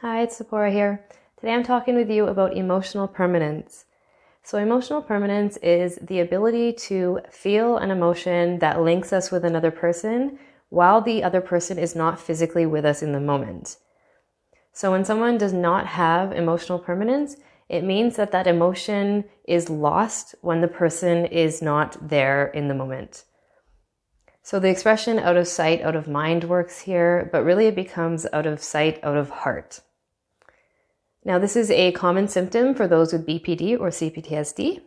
Hi, it's Sephora here. Today I'm talking with you about emotional permanence. So emotional permanence is the ability to feel an emotion that links us with another person while the other person is not physically with us in the moment. So when someone does not have emotional permanence, it means that that emotion is lost when the person is not there in the moment. So the expression out of sight, out of mind works here, but really it becomes out of sight, out of heart. Now, this is a common symptom for those with BPD or CPTSD,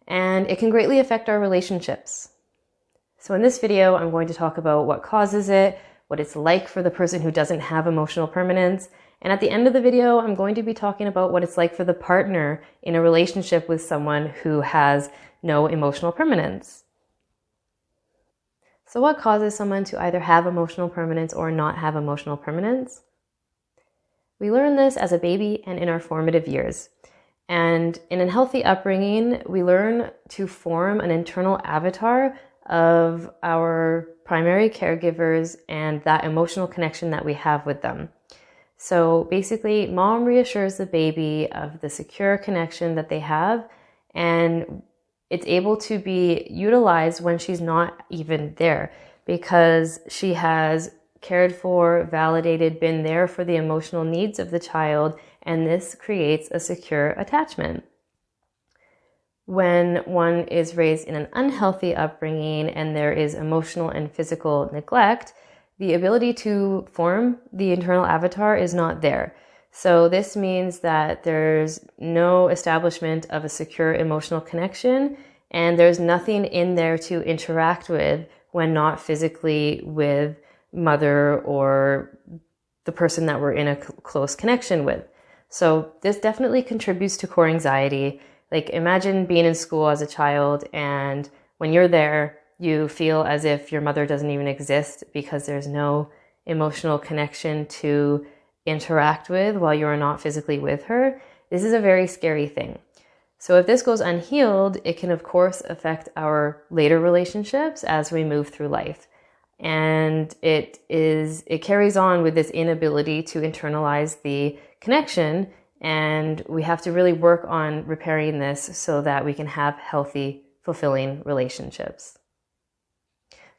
and it can greatly affect our relationships. So in this video, I'm going to talk about what causes it, what it's like for the person who doesn't have emotional permanence, and at the end of the video, I'm going to be talking about what it's like for the partner in a relationship with someone who has no emotional permanence. So what causes someone to either have emotional permanence or not have emotional permanence? We learn this as a baby and in our formative years. And in a healthy upbringing, we learn to form an internal avatar of our primary caregivers and that emotional connection that we have with them. So basically, mom reassures the baby of the secure connection that they have, and it's able to be utilized when she's not even there because she has cared for, validated, been there for the emotional needs of the child, and this creates a secure attachment. When one is raised in an unhealthy upbringing and there is emotional and physical neglect, the ability to form the internal avatar is not there. So this means that there's no establishment of a secure emotional connection, and there's nothing in there to interact with when not physically with mother or the person that we're in a close connection with. So this definitely contributes to core anxiety. Like, imagine being in school as a child, and when you're there, you feel as if your mother doesn't even exist because there's no emotional connection to interact with while you're not physically with her. This is a very scary thing. So if this goes unhealed, it can of course affect our later relationships as we move through life. And it carries on with this inability to internalize the connection, and we have to really work on repairing this so that we can have healthy, fulfilling relationships.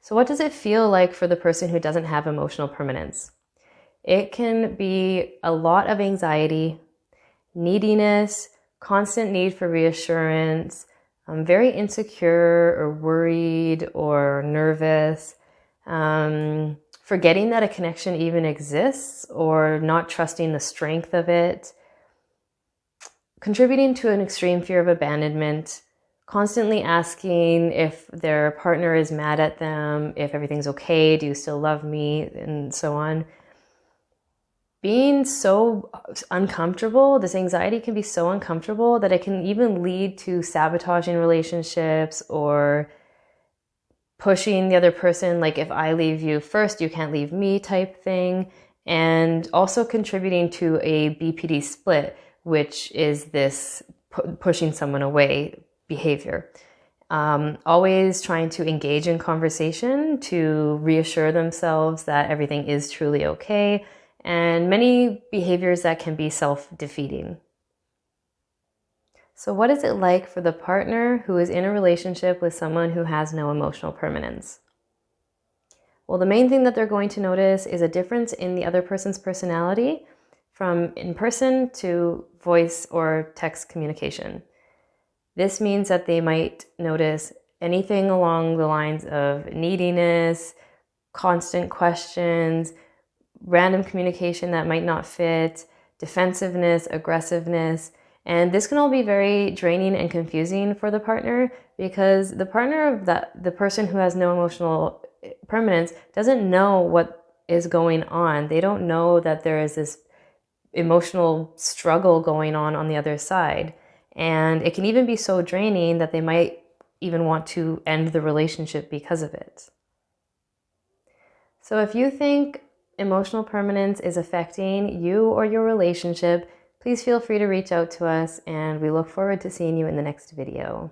So what does it feel like for the person who doesn't have emotional permanence? It can be a lot of anxiety, neediness, constant need for reassurance, very insecure or worried or nervous, forgetting that a connection even exists or not trusting the strength of it, contributing to an extreme fear of abandonment, constantly asking if their partner is mad at them, if everything's okay, do you still love me, and so on. Being so uncomfortable, this anxiety can be so uncomfortable that it can even lead to sabotaging relationships or pushing the other person, like, if I leave you first, you can't leave me type thing, and also contributing to a BPD split, which is this pushing someone away behavior. Always trying to engage in conversation to reassure themselves that everything is truly okay, and many behaviors that can be self-defeating. So what is it like for the partner who is in a relationship with someone who has no emotional permanence? Well, the main thing that they're going to notice is a difference in the other person's personality from in-person to voice or text communication. This means that they might notice anything along the lines of neediness, constant questions, random communication that might not fit, defensiveness, aggressiveness. And this can all be very draining and confusing for the partner because the partner of the person who has no emotional permanence doesn't know what is going on. They don't know that there is this emotional struggle going on the other side. And it can even be so draining that they might even want to end the relationship because of it. So if you think emotional permanence is affecting you or your relationship, please feel free to reach out to us, and we look forward to seeing you in the next video.